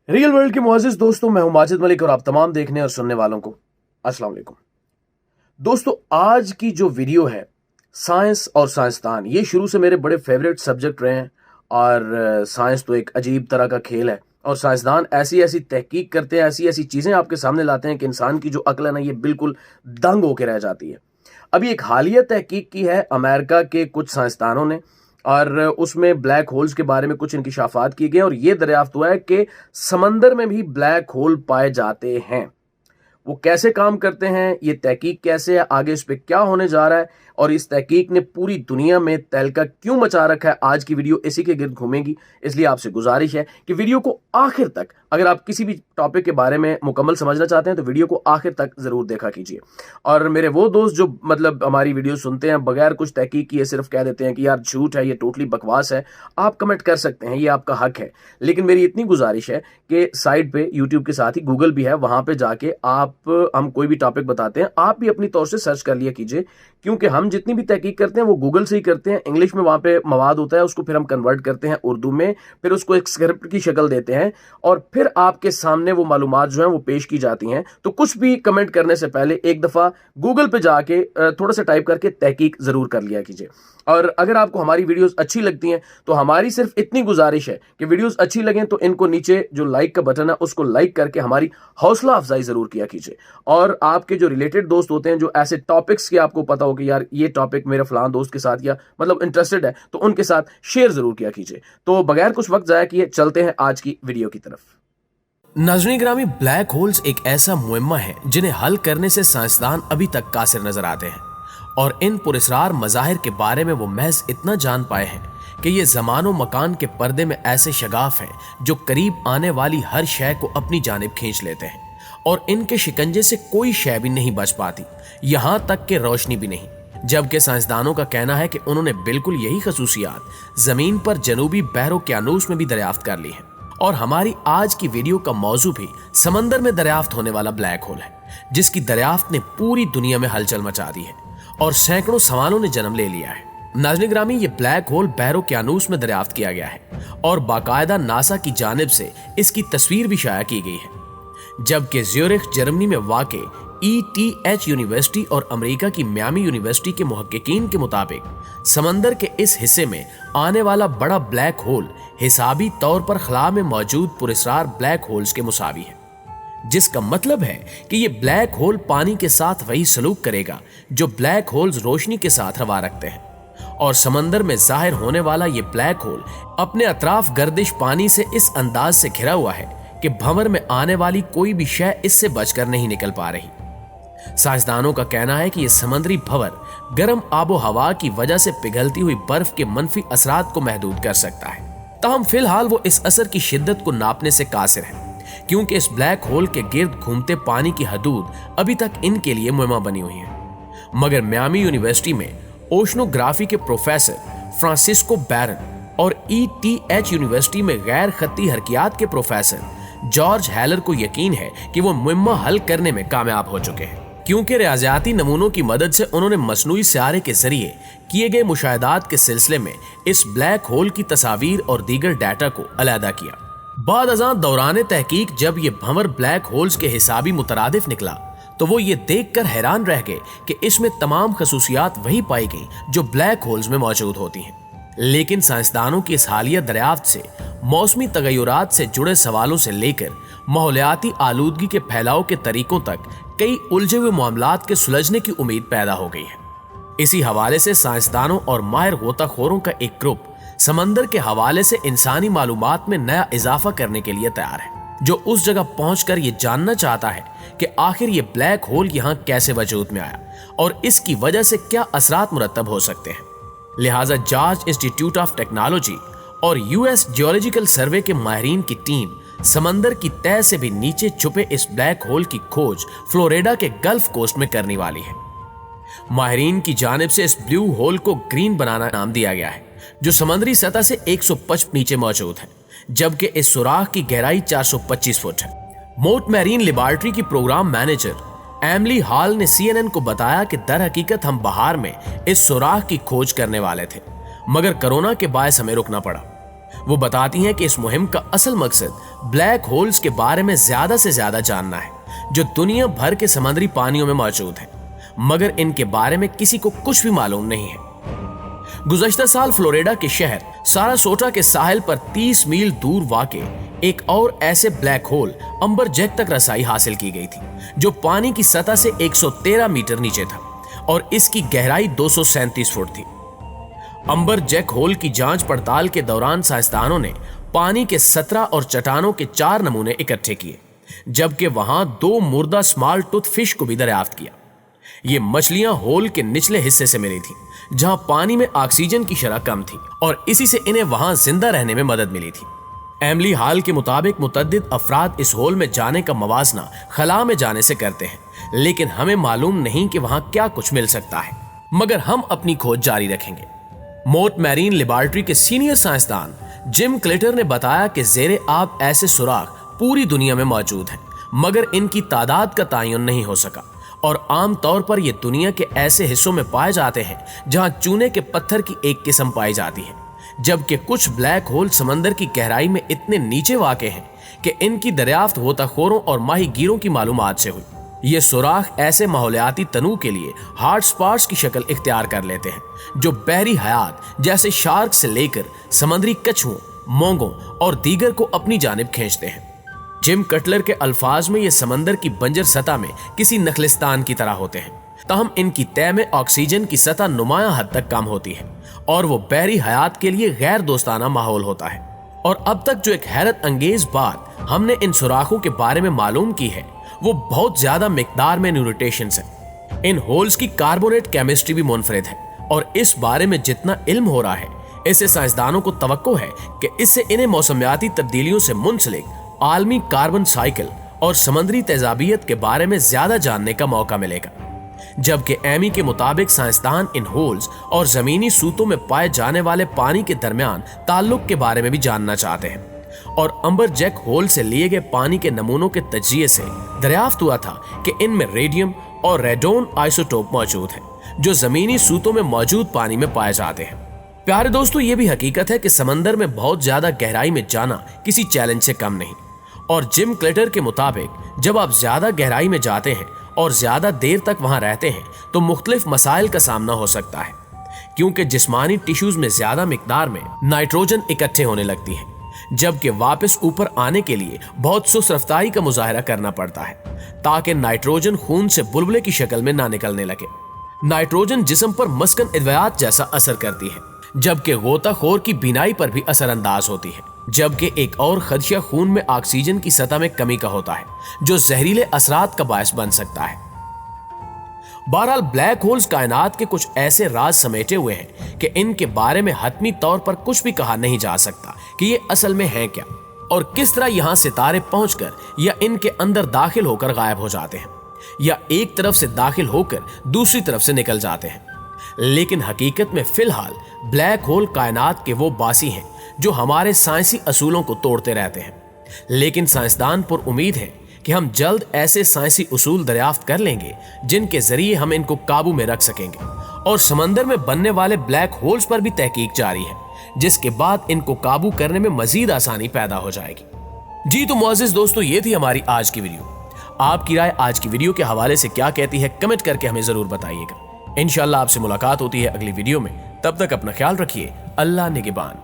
Real world के मुअज़्ज़िज़ दोस्तों, मैं हूं माजिद मलिक और आप तमाम देखने और सुनने वालों को अस्सलाम वालेकुम। दोस्तों, आज की जो वीडियो है साइंस और साइंसदान, ये शुरू से मेरे बड़े फेवरेट सब्जेक्ट रहे हैं। और साइंस तो एक अजीब तरह का खेल है और साइंसदान ऐसी ऐसी तहकीक करते हैं, ऐसी ऐसी चीज़ें आपके सामने लाते हैं कि इंसान की जो अक्ल है ना, ये बिल्कुल दंग होकर रह जाती है। अभी एक हालिया तहकीक की है अमेरिका के कुछ साइंसदानों ने और उसमें ब्लैक होल्स के बारे में कुछ इंकिशाफात किए गए और ये दरियाफ्त हुआ है कि समंदर में भी ब्लैक होल पाए जाते हैं। वो कैसे काम करते हैं, ये तहकीक कैसे है, आगे इस पे क्या होने जा रहा है और इस तहकीक ने पूरी दुनिया में तहलका क्यों मचा रखा है, आज की वीडियो इसी के गिर्द घूमेगी। इसलिए आपसे गुजारिश है कि वीडियो को आखिर तक, अगर आप किसी भी टॉपिक के बारे में मुकम्मल समझना चाहते हैं तो वीडियो को आखिर तक जरूर देखा कीजिए। और मेरे वो दोस्त जो हमारी वीडियो सुनते हैं बगैर कुछ तहकीक किए सिर्फ कह देते हैं कि यार झूठ है, ये टोटली बकवास है, आप कमेंट कर सकते हैं, ये आपका हक है। लेकिन मेरी इतनी गुजारिश है कि साइड पे यूट्यूब के साथ ही गूगल भी है, वहां पे जाके हम कोई भी टॉपिक बताते हैं आप भी अपनी तौर से सर्च कर लिया कीजिए, क्योंकि हम जितनी भी तहकीक करते हैं वो गूगल से ही करते हैं। इंग्लिश में वहां पे मवाद होता है, उसको फिर हम कन्वर्ट करते हैं उर्दू में, फिर उसको एक स्क्रिप्ट की शक्ल देते हैं और फिर आपके सामने वो मालूमात जो हैं वो पेश की जाती हैं। तो कुछ भी कमेंट करने से पहले एक दफा गूगल पे जाके थोड़ा सा टाइप करके तहकीक जरूर कर लिया कीजिए। और अगर आपको हमारी वीडियोस अच्छी लगती हैं तो हमारी सिर्फ इतनी गुजारिश है कि वीडियोस अच्छी लगें तो इनको नीचे जो लाइक का बटन है उसको लाइक करके हमारी हौसला अफजाई जरूर किया कीजिए। और आपके जो रिलेटेड दोस्त होते हैं, जो ऐसे टॉपिक्स की आपको पता हो कि यार ये टॉपिक मेरे फलां दोस्त के साथ या इंटरेस्टेड है, तो उनके साथ शेयर जरूर किया कीजिए। तो बगैर कुछ वक्त जाया किए चलते हैं आज की वीडियो की तरफ। नाज़रीन ग्रामी, ब्लैक होल्स एक ऐसा मुअम्मा है जिन्हें हल करने से साइंसदान अभी तक कासिर नजर आते हैं और इन पुरस्कार मज़ाहिर के बारे में वो महज इतना जान पाए हैं कि ये ज़मानो मकान के पर्दे में ऐसे शगाफ हैं जो करीब आने वाली हर शय को अपनी जानिब खींच लेते हैं और इनके शिकंजे से कोई शय भी नहीं बच पाती, यहां तक कि रोशनी भी नहीं। जबकि साइंसदानों का कहना है कि उन्होंने बिल्कुल यही खसूसियात जमीन पर जनूबी बहर-ओ-क़यानूस में भी दरियाफ्त कर ली है। और हमारी आज की वीडियो का मौजू भी समंदर में दरियाफ्त होने वाला ब्लैक होल है, जिसकी दरियाफ्त ने पूरी दुनिया में हलचल मचा दी है और सैकड़ों सवालों ने जन्म ले लिया है। नाज़रीन ग्रामी, ये ब्लैक होल बहर-ओ-क़यानूस में दरियाफ्त किया गया है और बाकायदा नासा की जानिब से इसकी तस्वीर भी शाया की गई है। जबकि ज्यूरिख जर्मनी में वाक़े ETH यूनिवर्सिटी और अमेरिका की मियामी यूनिवर्सिटी के मुहक्किकीन के मुताबिक समंदर के इस हिस्से में आने वाला बड़ा ब्लैक होल हिसाबी तौर पर खला में मौजूद पुरस्कार ब्लैक होल्स के मुसावी है, जिसका मतलब है कि ये ब्लैक होल पानी के साथ वही सलूक करेगा जो ब्लैक होल्स रोशनी के साथ रवा रखते हैं। और समंदर में जाहिर होने वाला ये ब्लैक होल अपने अतराफ गर्दिश पानी से इस अंदाज से घिरा हुआ है कि भंवर में आने वाली कोई भी शय इससे बचकर नहीं निकल पा रही। साइंसदानों का कहना है कि यह समुद्री भंवर गर्म आबो हवा की वजह से पिघलती हुई बर्फ के मनफी असरात को महदूद कर सकता है। ताहम फिलहाल वो इस असर की शिद्दत को नापने से कासिर है, क्योंकि इस ब्लैक होल के गिर्द घूमते पानी की हदूद अभी तक इनके लिए मुहिम्मा बनी हुई है। मगर मियामी यूनिवर्सिटी में ओशनोग्राफी के प्रोफेसर फ्रांसिस्को बैरन और ETH यूनिवर्सिटी में गैर खत्ती हरकियात के प्रोफेसर जॉर्ज हैलर को यकीन है कि वो मुहिम्मा हल करने में कामयाब हो चुके हैं, क्योंकि रियाजियाती नमूनों की मदद से उन्होंने मसनूई सियारे के जरिए किए गए मुशाहिदात के सिलसिले में इस ब्लैक होल की तस्वीर और दीगर डाटा को अलहदा किया। बाद अज़ां दौरान तहकीक जब ये भंवर ब्लैक होल्स के हिसाबी मुतरादिफ निकला तो वो ये देखकर हैरान रह गए कि इसमें तमाम खसूसियात वही पाई गई जो ब्लैक होल्स में मौजूद होती हैं। लेकिन साइंसदानों की इस हालिया दरियाफ्त से मौसमी तगय्युरात से जुड़े सवालों से लेकर माहौलियाती आलूदगी के फैलाव के तरीकों तक कई उलझे हुए मामलात के सुलझने की उम्मीद पैदा हो गई है। इसी हवाले से साइंसदानों और माहिर गोताखोरों का एक ग्रुप समंदर के हवाले से इंसानी मालूमात में नया इजाफा करने के लिए तैयार है, जो उस जगह पहुंचकर ये जानना चाहता है कि आखिर ये ब्लैक होल यहाँ कैसे वजूद में आया और इसकी वजह से क्या असरात मुरतब हो सकते हैं। लिहाजा जॉर्ज इंस्टीट्यूट ऑफ टेक्नोलॉजी और US जियोलॉजिकल सर्वे के माहिरीन की टीम समंदर की तह से भी नीचे छुपे इस ब्लैक होल की खोज फ्लोरिडा के गल्फ कोस्ट में करने वाली है। माहिरीन की जानिब से इस ब्लू होल को ग्रीन बनाना नाम दिया गया है, जो समुद्री सतह से 125 नीचे मौजूद है, जबकि इस सुराख की गहराई 425 फुट है। मोट मैरीन लेबोरेटरी की प्रोग्राम मैनेजर एमली हॉल ने CNN को बताया कि दर हकीकत हम बहार में इस सुराख की खोज करने वाले थे, मगर कोरोना के बायस हमें रुकना पड़ा। वो बताती हैं कि इस मुहिम का असल मकसद ब्लैक होल्स के बारे में ज्यादा से ज्यादा जानना है, जो दुनिया भर के समुद्री पानियों में मौजूद है, मगर इनके बारे में किसी को कुछ भी मालूम नहीं है। गुज़श्ता साल फ्लोरिडा के शहर सारासोटा के साहिल पर 30 मील दूर वाक़े एक और ऐसे ब्लैक होल अंबर जैक तक रसाई हासिल की गई थी, जो पानी की सतह से 113 मीटर नीचे था और इसकी गहराई 237 फुट थी। अंबर जैक होल की जांच पड़ताल के दौरान साइंसदानों ने पानी के 17 और चट्टानों के 4 नमूने इकट्ठे किए, जबकि वहां 2 मुर्दा स्मॉल टूथ फिश को भी दरियाफ्त किया। ये मछलियां होल के निचले हिस्से से मिली थी, जहां पानी में ऑक्सीजन की शरह कम थी और इसी से इन्हें वहां जिंदा रहने में मदद मिली थी। एमली हाल के मुताबिक मुतअद्दिद अफराद इस होल में जाने का मवाजना खला में जाने से करते हैं, लेकिन हमें मालूम नहीं कि वहां क्या कुछ मिल सकता है, मगर हम अपनी खोज जारी रखेंगे। मोट मैरीन लेबोरेटरी के सीनियर साइंसदान जिम क्लेटर ने बताया कि ज़ेरे आब ऐसे सुराख पूरी दुनिया में मौजूद हैं, मगर इनकी तादाद का तयन नहीं हो सका और आम तौर पर ये दुनिया के ऐसे हिस्सों में पाए जाते हैं जहां चूने के पत्थर की एक किस्म पाई जाती है, जबकि कुछ ब्लैक होल समंदर की गहराई में इतने नीचे वाक़े हैं कि इनकी दरियाफ्त गोताखोरों और माहीगीरों की मालूमात से हुई। ये सुराख ऐसे माहौलियाती तनू के लिए हॉट स्पॉट्स की शक्ल इख्तियार कर लेते हैं, जो बहरी हयात जैसे शार्क से लेकर समुद्री कछुओं, मोंगों और दीगर को अपनी जानिब खींचते हैं। जिम कटलर के अल्फाज में ये समंदर की बंजर सतह में किसी नखलिस्तान की तरह होते हैं, ताहम इनकी तय में ऑक्सीजन की सतह नुमायां हद तक कम होती है और वो बहरी हयात के लिए गैर दोस्ताना माहौल होता है। और अब तक जो एक हैरत अंगेज बात हमने इन सुराखों के बारे में मालूम की है, वो बहुत ज्यादा मिकदार में न्यूट्रिशंस है। इन होल्स की कार्बोनेट केमिस्ट्री भी मुनफरिद है और इस बारे में जितना इल्म हो रहा है, इससे साइंसदानों को तवक्को है कि इससे इन्हें मौसमियाती तब्दीलियों से मुंसलिक आलमी कार्बन साइकिल और समंदरी तेजाबियत के बारे में ज्यादा जानने का मौका मिलेगा। जबकि एमी के मुताबिक साइंसदान इन होल्स और जमीनी सूतों में पाए जाने वाले पानी के दरमियान ताल्लुक के बारे में भी जानना चाहते हैं और अंबर जैक होल से लिए गए पानी के नमूनों के तजिए से दरियाफ्त हुआ था कि इनमें रेडियम और रेडोन आइसोटोप मौजूद है, जो जमीनी सूतों में मौजूद पानी में पाए जाते हैं। प्यारे दोस्तों, ये भी हकीकत है कि समंदर में बहुत ज्यादा गहराई में जाना किसी चैलेंज से कम नहीं, और जिम क्लेटर के मुताबिक जब आप ज्यादा गहराई में जाते हैं और ज्यादा देर तक वहां रहते हैं तो मुख्तलिफ मसाइल का सामना हो सकता है, क्योंकि जिस्मानी टिश्यूज में ज्यादा मिकदार में नाइट्रोजन इकट्ठे होने लगती है, जबकि वापस ऊपर आने के लिए बहुत सुस्त रफ्तारी का मुजाहरा करना पड़ता है ताकि नाइट्रोजन खून से बुलबुले की शक्ल में ना निकलने लगे। नाइट्रोजन जिस्म पर मस्कन अद्वियात जैसा असर करती है, जबकि गोताखोर की बीनाई पर भी असरअंदाज होती है, जबकि एक और खदशा खून में ऑक्सीजन की सतह में कमी का होता है, जो जहरीले असरात का बायस बन सकता है। बहरहाल ब्लैक होल्स कायनात के कुछ ऐसे राज समेटे हुए हैं कि इनके बारे में हतमी तौर पर कुछ भी कहा नहीं जा सकता कि ये असल में हैं क्या और किस तरह यहां सितारे पहुंचकर या इनके अंदर दाखिल होकर गायब हो जाते हैं या एक तरफ से दाखिल होकर दूसरी तरफ से निकल जाते हैं। लेकिन हकीकत में फिलहाल ब्लैक होल कायनात के वो बासी हैं जो हमारे साइंसी असूलों को तोड़ते रहते हैं, लेकिन साइंसदान पर उम्मीद है कि हम जल्द ऐसे साइंसी उसूल दरियाफ्त कर लेंगे जिनके जरिए हम इनको काबू में रख सकेंगे, और समंदर में बनने वाले ब्लैक होल्स पर भी तहकीक जारी है, जिसके बाद इनको काबू करने में मजीद आसानी पैदा हो जाएगी। जी तो मुअज़्ज़िज़ दोस्तों, ये थी हमारी आज की वीडियो। आपकी राय आज की वीडियो के हवाले से क्या कहती है, कमेंट करके हमें जरूर बताइएगा। इंशाअल्लाह आपसे मुलाकात होती है अगली वीडियो में। तब तक अपना ख्याल रखिए। अल्लाह निगहबान।